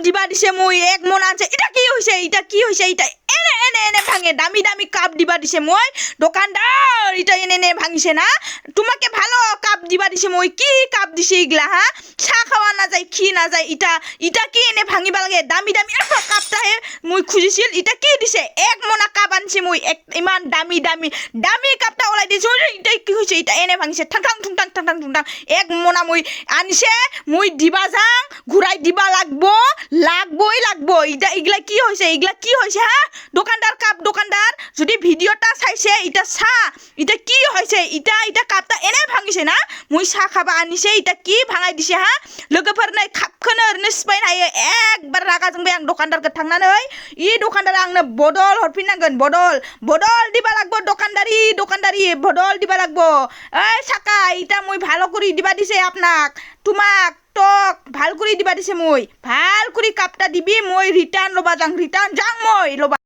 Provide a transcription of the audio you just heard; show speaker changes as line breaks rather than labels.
দিবা দিছে মই 1 মন আনছে এটা কি হইছে এটা এনে এনে এনে ভাঙে দামি দামি কাপ দিবা দিছে মই দোকানদার এটা এনে এনে ভাঙিছে না তোমাকে ভালো কাপ দিবা দিছে মই কি কাপ দিছে ইগলা হা চা খাওয়া না যায় কি না যায় এটা কি এনে ভাঙিবা লাগে দামি দামি কাপটাহে মই খুজিছিল এটা কি দিছে 1 মনা কাপ আনছে মই ইমান দামি দামি দামি কাপটা ওলাই দিছে এটা কি হইছে এটা এনে ভাঙিছে ঠাং ঠাং ঠুং ঠাং ঠাং ঠাং ঠুং ঠাং 1 মনা মই আনিছে মই দিবা যাং ঘুরাই দিবা লাগবো এটা ইগলা কি হইছে হা দোকানদার যদি ভিডিওটা চাইছে এটা চা এটা কি হইছে এটা কাপটা এনে ভাঙিছে না মই চা খাবা আনিছে এটা কি ভাঙাই দিছে হা লোকফोरनो खापखोनो ओरैनो सिफायनो हायो एकबार रागा जोंबाय आं दखानदारखौ थांनानै इ दखानदारा आंनो बदल हरफिननांगोन बदल दिबा लागबो दखानदारी बदल दिबा लागबो ओइ साका এটা মই ভালো করে দিবা দিছে আপনাক তোমাক টক ভাল করে দিবা দিছে মই ভাল করে কাপটা দিবি মই রিটার্ন যাং মই লবা